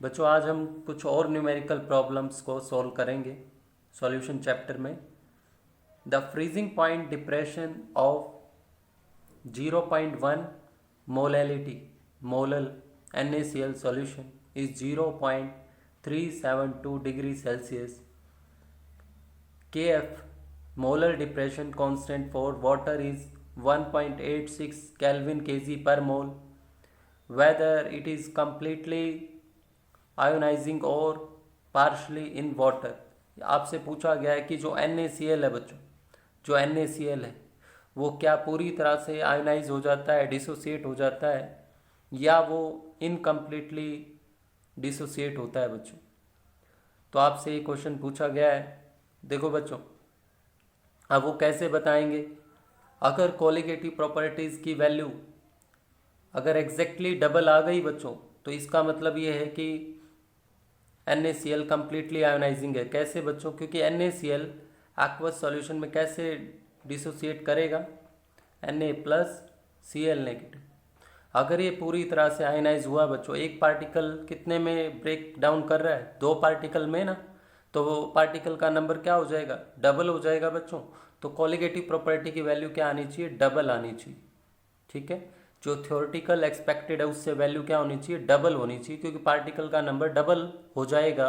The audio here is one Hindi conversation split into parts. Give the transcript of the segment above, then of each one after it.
बच्चों आज हम कुछ और न्यूमेरिकल प्रॉब्लम्स को सॉल्व करेंगे सॉल्यूशन चैप्टर में। The freezing point depression of 0.1 molality molal NaCl solution is 0.372 degree Celsius. Kf molar depression constant for water is 1.86 Kelvin kg per mole. Whether it is completely ionizing or partially in water. आपसे पूछा गया है कि जो NaCl है बच्चों, जो NaCl है वो क्या पूरी तरह से आयोनाइज हो जाता है, डिसोसिएट हो जाता है, या वो इनकम्प्लीटली डिसोसिएट होता है बच्चों। तो आपसे ये क्वेश्चन पूछा गया है। देखो बच्चों, अब वो कैसे बताएंगे? अगर कोलिगेटिव प्रॉपर्टीज़ की वैल्यू अगर एग्जैक्टली डबल आ गई बच्चों, तो इसका मतलब ये है कि NaCl कम्प्लीटली आयोनाइजिंग है। कैसे बच्चों? क्योंकि NaCl एक्वस सॉल्यूशन में कैसे डिसोसिएट करेगा? Na plus Cl negative. अगर ये पूरी तरह से आयनाइज हुआ बच्चों, एक पार्टिकल कितने में ब्रेक डाउन कर रहा है? 2 पार्टिकल में ना, तो वो पार्टिकल का नंबर क्या हो जाएगा? डबल हो जाएगा बच्चों। तो कोलिगेटिव प्रॉपर्टी की वैल्यू क्या आनी चाहिए? डबल आनी चाहिए। ठीक है, जो थ्योरेटिकल एक्सपेक्टेड है उससे वैल्यू क्या होनी चाहिए? डबल होनी चाहिए, क्योंकि पार्टिकल का नंबर डबल हो जाएगा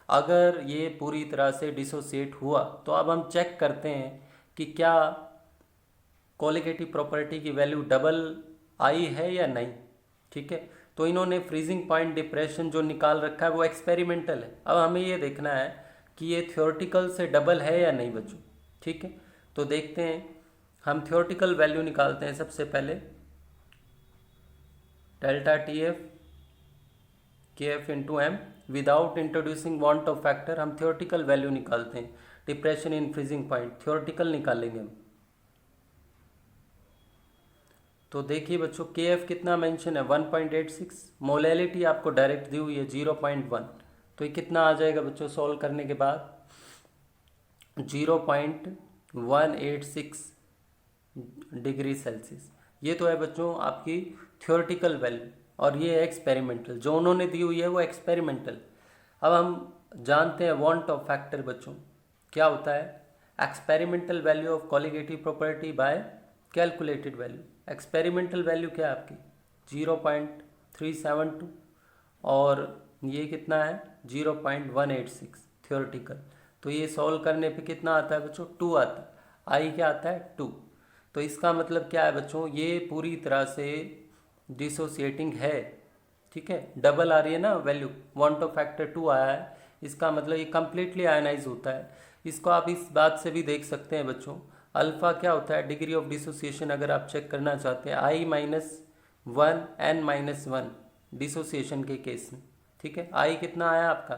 अगर ये पूरी तरह से डिसोसिएट हुआ। तो अब हम चेक करते हैं कि क्या कोलिगेटिव प्रॉपर्टी की वैल्यू डबल आई है या नहीं। ठीक है, तो इन्होंने फ्रीजिंग पॉइंट डिप्रेशन जो निकाल रखा है वो एक्सपेरिमेंटल है। अब हमें ये देखना है कि ये थ्योरेटिकल से डबल है या नहीं बच्चों। ठीक है, तो देखते हैं, हम थ्योरेटिकल वैल्यू निकालते हैं सबसे पहले। Delta TF KF into M without introducing van't of factor हम थ्योरेटिकल वैल्यू निकालते हैं। Depression in freezing point theoretical निकालेंगे हम। तो देखिए बच्चों, KF कितना मेंशन है? 1.86। मोलैलिटी आपको डायरेक्ट दी हुई है 0.1। तो ये कितना आ जाएगा बच्चों सॉल्व करने के बाद? 0.186 डिग्री सेल्सियस। ये तो है बच्चों आपकी थ्योरेटिकल वैल्यू, और ये है एक्सपेरिमेंटल। जो उन्होंने दी हुई है वो एक्सपेरिमेंटल। अब हम जानते हैं वांट ऑफ फैक्टर बच्चों क्या होता है? Experimental value of colligative property bye calculated value. Experimental value क्या है आपकी? 0.372, और ये कितना है? 0.186 थ्योरेटिकल। तो ये सॉल्व करने पे कितना आता है बच्चों? 2 आता है। आई क्या आता है? 2। तो इसका मतलब क्या है बच्चों? ये पूरी तरह से डिसोसिएटिंग है। ठीक है, डबल आ रही है ना वैल्यू, वांट ऑफ फैक्टर 2 आया है, इसका मतलब ये कम्प्लीटली आयनाइज होता है। इसको आप इस बात से भी देख सकते हैं बच्चों, अल्फ़ा क्या होता है? डिग्री ऑफ डिसोसिएशन अगर आप चेक करना चाहते हैं, I-1 N-1 डिसोसिएशन के केस में। ठीक है, I कितना आया आपका?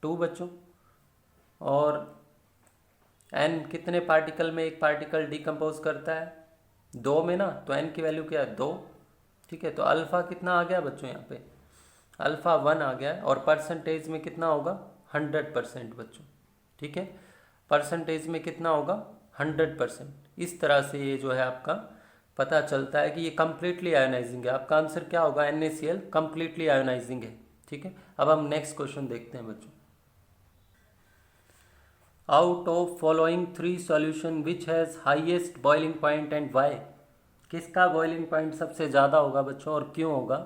2 बच्चों, और N कितने पार्टिकल में एक पार्टिकल डिकम्पोज करता है? 2 में ना, तो N की वैल्यू क्या है? 2। ठीक है, तो अल्फ़ा कितना आ गया बच्चों? यहाँ पे अल्फ़ा 1 आ गया है, और परसेंटेज में कितना होगा? 100% बच्चों। ठीक है, परसेंटेज में कितना होगा? 100%। इस तरह से ये जो है आपका पता चलता है कि ये कम्प्लीटली आयोनाइजिंग है। आपका आंसर क्या होगा? NaCl कम्प्लीटली आयोनाइजिंग है। ठीक है, अब हम नेक्स्ट क्वेश्चन देखते हैं बच्चों। Out of following 3 solution which has highest boiling point and Y. किसका बॉइलिंग पॉइंट सबसे ज़्यादा होगा बच्चों, और क्यों होगा?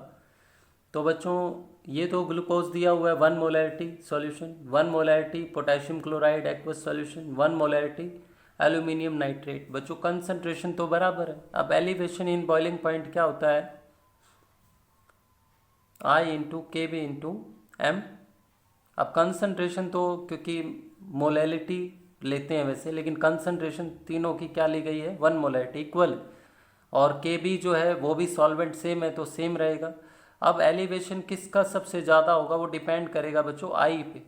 तो बच्चों ये तो ग्लूकोज दिया हुआ है 1 molarity solution, 1 molarity potassium chloride aqueous solution, 1 molarity aluminium nitrate. बच्चों कंसंट्रेशन तो बराबर है। अब एलिवेशन इन बॉइलिंग पॉइंट क्या होता है? I into KB into M. अब कंसंट्रेशन तो क्योंकि मोलैलिटी लेते हैं वैसे, लेकिन कंसंट्रेशन तीनों की क्या ली गई है? 1 मोलैरिटी इक्वल, और KB जो है वो भी सॉल्वेंट सेम है तो सेम रहेगा। अब एलिवेशन किसका सबसे ज़्यादा होगा? वो डिपेंड करेगा बच्चों I पे।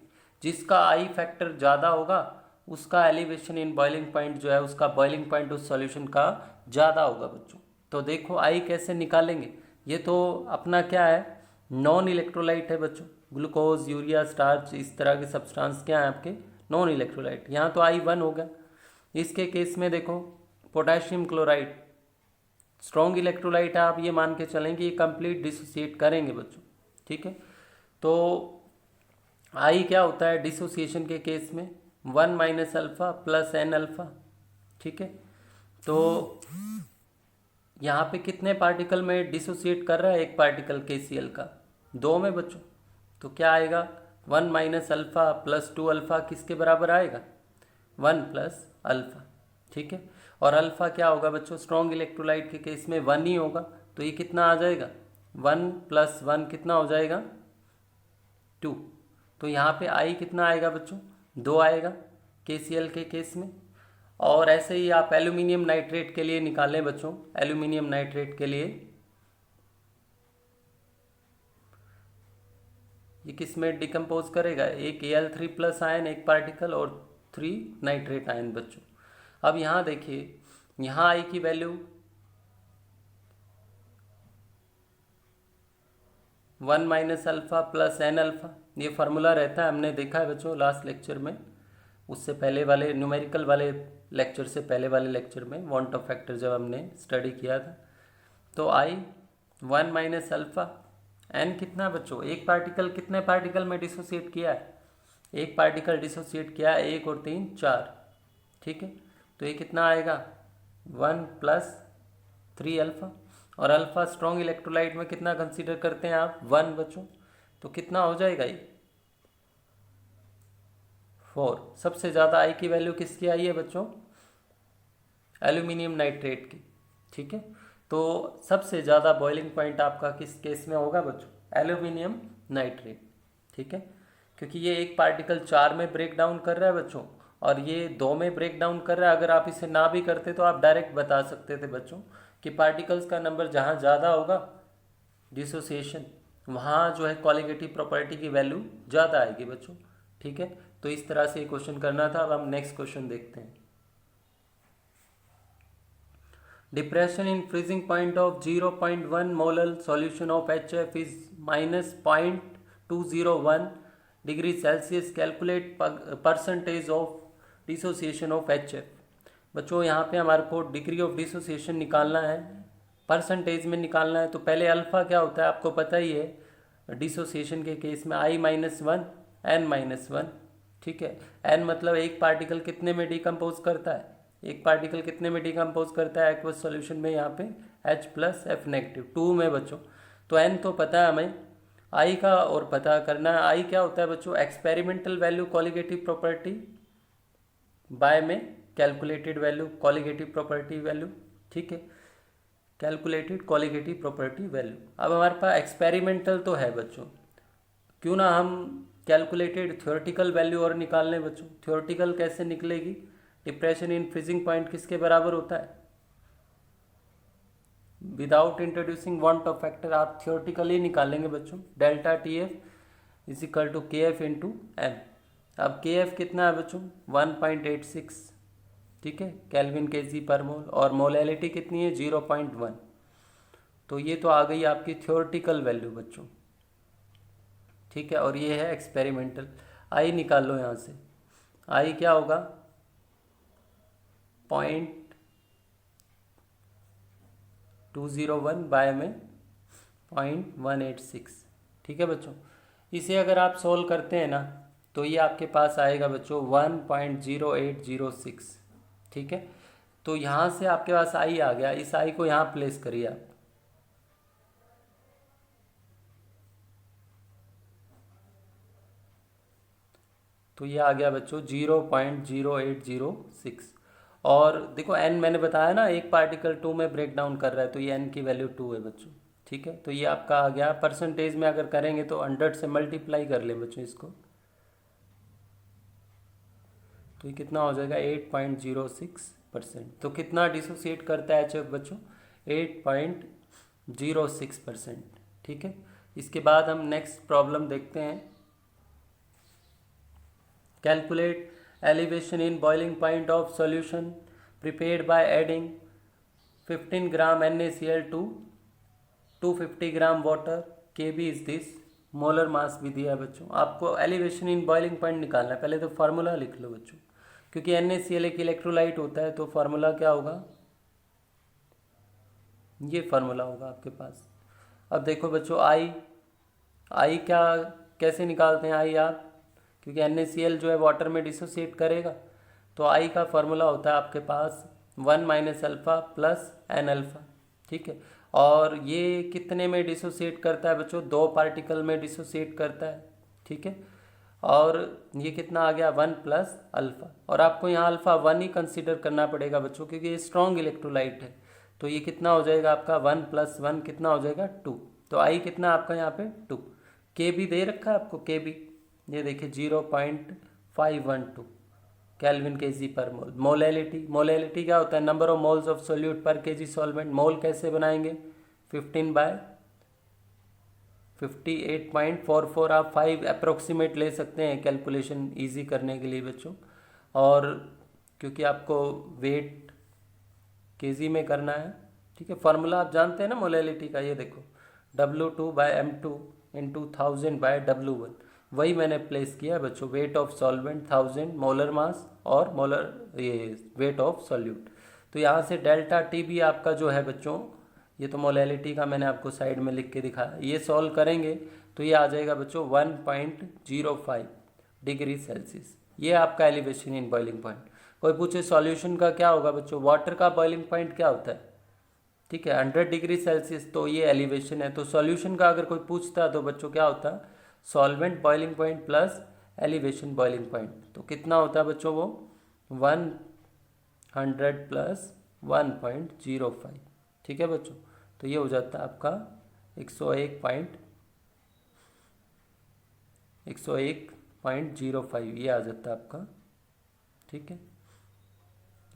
जिसका I फैक्टर ज़्यादा होगा उसका एलिवेशन इन बॉइलिंग पॉइंट जो है, उसका बॉइलिंग पॉइंट उस सॉल्यूशन का ज़्यादा होगा बच्चों। तो देखो I कैसे निकालेंगे? ये तो अपना क्या है? नॉन इलेक्ट्रोलाइट है बच्चों। ग्लूकोज, यूरिया, स्टार्च, इस तरह के सब्सटेंस क्या हैं आपके? Non electrolyte. यहाँ तो I1 हो गया। इसके केस में देखो पोटेशियम क्लोराइड स्ट्रॉन्ग इलेक्ट्रोलाइट है, आप ये मान के चलें कि ये कंप्लीट डिसोसिएट करेंगे बच्चों। ठीक है, तो आई क्या होता है डिसोसिएशन के केस में, 1 - अल्फ़ा प्लस एन अल्फ़ा। ठीक है, तो यहाँ पे कितने पार्टिकल में डिसोसिएट कर रहा है, एक पार्टिकल KCl का, 2 में बच्चों। तो क्या आएगा, 1 - अल्फ़ा प्लस 2 अल्फ़ा किसके बराबर आएगा, 1 + अल्फ़ा। ठीक है, और अल्फ़ा क्या होगा बच्चों, स्ट्रॉन्ग इलेक्ट्रोलाइट के केस में 1 ही होगा, तो ये कितना आ जाएगा, 1 + 1 कितना हो जाएगा, 2। तो यहाँ पे आई कितना आएगा बच्चों, 2 आएगा KCl के केस में। और ऐसे ही आप एल्यूमिनियम नाइट्रेट के लिए निकालें बच्चों, एल्यूमिनियम नाइट्रेट के लिए ये किस में डिकम्पोज करेगा, एक Al3+ आयन एक पार्टिकल और 3 नाइट्रेट आयन बच्चों। अब यहाँ देखिए, यहाँ आई की value 1 - alpha plus N alpha, ये फार्मूला रहता है, हमने देखा है बच्चों लास्ट लेक्चर में, उससे पहले वाले न्यूमेरिकल वाले लेक्चर से पहले वाले लेक्चर में वांट ऑफ फैक्टर जब हमने स्टडी किया था। तो आई 1 - अल्फ़ा, एन कितना बच्चों, एक पार्टिकल कितने पार्टिकल में डिसोसिएट किया है, एक पार्टिकल डिसोसिएट किया है, 1 और 3 4। ठीक है, तो ये कितना आएगा, 1 + 3 अल्फ़ा। और अल्फ़ा स्ट्रॉन्ग इलेक्ट्रोलाइट में कितना कंसीडर करते हैं आप, 1 बच्चों, तो कितना हो जाएगा ये, 4। सबसे ज़्यादा आई की वैल्यू किसकी आई है बच्चों, एल्यूमिनियम नाइट्रेट की। ठीक है, तो सबसे ज़्यादा बॉइलिंग पॉइंट आपका किस केस में होगा बच्चों, एल्यूमिनियम नाइट्रेट। ठीक है, क्योंकि ये एक पार्टिकल 4 में ब्रेक डाउन कर रहा है बच्चों, और ये 2 में ब्रेक डाउन कर रहा है। अगर आप इसे ना भी करते तो आप डायरेक्ट बता सकते थे बच्चों कि पार्टिकल्स का नंबर जहाँ ज़्यादा होगा डिसोसिएशन, वहाँ जो है कॉलिगेटिव प्रॉपर्टी की वैल्यू ज़्यादा आएगी बच्चों। ठीक है, तो इस तरह से ये क्वेश्चन करना था। अब हम नेक्स्ट क्वेश्चन देखते हैं। Depression in freezing point of 0.1 molar solution of HF is -0.201 degree Celsius. Calculate percentage of dissociation of HF। बच्चों यहाँ पे हमारे को डिग्री ऑफ डिसोसिएशन निकालना है, परसेंटेज में निकालना है। तो पहले अल्फ़ा क्या होता है आपको पता ही है, डिसोसिएशन के केस में I-1 N-1। ठीक है, N मतलब एक पार्टिकल कितने में डिकम्पोज करता है, एक पार्टिकल कितने में डिकम्पोज करता है एक्वस सॉल्यूशन में, यहाँ पे H+F-, 2 में बच्चों। तो N तो पता है हमें, I का और पता करना है। I क्या होता है बच्चों, experimental value colligative property by में calculated value colligative property value. ठीक है, कैलकुलेटेड कॉलिगेटिव प्रॉपर्टी वैल्यू। अब हमारे पास एक्सपेरिमेंटल तो है बच्चों, क्यों ना हम कैलकुलेटेड थ्योरेटिकल वैल्यू और निकाल लें बच्चों। थ्योरेटिकल कैसे निकलेगी, डिप्रेशन इन फ्रीजिंग पॉइंट किसके बराबर होता है, without introducing van't of factor आप थ्योरेटिकली निकालेंगे बच्चों। Delta TF is equal to KF into M। अब KF कितना है बच्चों, 1.86। ठीक है, केल्विन Kg पर मोल, और मोलैलिटी कितनी है, 0.1। तो ये तो आ गई आपकी थ्योरेटिकल वैल्यू बच्चों। ठीक है, और ये है एक्सपेरिमेंटल। आई निकाल लो यहाँ से, आई क्या होगा, 0.201 बाय में 0.186। ठीक है बच्चों, इसे अगर आप सोल्व करते हैं ना तो ये आपके पास आएगा बच्चों 1.0806। ठीक है, तो यहाँ से आपके पास आई आ गया, इस आई को यहाँ प्लेस करिए आप। तो ये आ गया बच्चों 0.0806। और देखो n मैंने बताया ना, एक पार्टिकल 2 में ब्रेक डाउन कर रहा है, तो ये n की वैल्यू 2 है बच्चों। ठीक है, तो ये आपका आ गया। परसेंटेज में अगर करेंगे तो 100 से मल्टीप्लाई कर लें बच्चों इसको, तो ये कितना हो जाएगा, 8.06%। तो कितना डिसोसिएट करता है HF बच्चों, 8.06%। ठीक है, इसके बाद हम नेक्स्ट प्रॉब्लम देखते हैं। Calculate elevation in boiling point of solution prepared by adding 15 gram NaCl to 250 gram water। Kb is this, molar mass भी दिया है बच्चों। आपको एलिवेशन इन बॉइलिंग पॉइंट निकालना है, पहले तो फार्मूला लिख लो बच्चों, क्योंकि NaCl एक इलेक्ट्रोलाइट होता है, तो फार्मूला क्या होगा, ये फार्मूला होगा आपके पास। अब देखो बच्चों, आई क्या कैसे निकालते हैं आई आप, क्योंकि NaCl जो है वाटर में डिसोसिएट करेगा। तो I का फॉर्मूला होता है आपके पास 1 minus alpha plus N alpha, ठीक है। और ये कितने में डिसोसिएट करता है बच्चों? 2 पार्टिकल में डिसोसिएट करता है, ठीक है। और ये कितना आ गया? 1 प्लस अल्फ़ा, और आपको यहाँ अल्फ़ा 1 ही कंसिडर करना पड़ेगा बच्चों, क्योंकि ये स्ट्रॉन्ग इलेक्ट्रोलाइट है। तो ये कितना हो जाएगा आपका? 1 प्लस 1 कितना हो जाएगा? 2। तो आई कितना आपका यहाँ पे? 2। के भी दे रखा है आपको, के भी ये देखिए 0.512 केल्विन केजी पर मोल। मोलैलिटी, मोलैलिटी क्या होता है? Number of moles of solute पर केजी सॉल्वेंट। मोल कैसे बनाएंगे? 15/58.44 आप 5 अप्रोक्सीमेट ले सकते हैं कैलकुलेशन इजी करने के लिए बच्चों। और क्योंकि आपको वेट केजी में करना है, ठीक है। फार्मूला आप जानते हैं ना मोलैलिटी का, ये देखो W2/M2 इंटू 1000/W1, वही मैंने प्लेस किया है बच्चों। Weight of solvent 1000, molar mass और मोलर ये वेट ऑफ सॉल्यूट। तो यहाँ से डेल्टा टी भी आपका जो है बच्चों, ये तो मोलैलिटी का मैंने आपको साइड में लिख के दिखाया। ये सॉल्व करेंगे तो ये आ जाएगा बच्चों 1.05 डिग्री सेल्सियस। ये आपका एलिवेशन इन बॉइलिंग पॉइंट। कोई पूछे सॉल्यूशन का क्या होगा बच्चों? वाटर का बॉइलिंग पॉइंट क्या होता है? ठीक है, 100 डिग्री सेल्सियस, तो ये एलिवेशन है। तो सॉल्यूशन का अगर कोई पूछता तो बच्चों क्या होता? Solvent boiling point plus elevation boiling point. तो कितना होता है बच्चों वो? 100 प्लस 1.05, ठीक है बच्चों। तो ये हो जाता है आपका 101.05, ये आ जाता है आपका, ठीक है।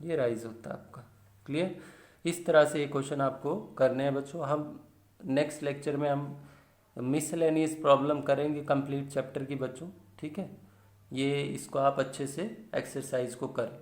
ये राइज होता है आपका। क्लियर? इस तरह से ये क्वेश्चन आपको करने हैं बच्चों। हम नेक्स्ट लेक्चर में हम मिसलेनियस प्रॉब्लम करेंगे कंप्लीट चैप्टर की बच्चों, ठीक है। ये इसको आप अच्छे से एक्सरसाइज को करें।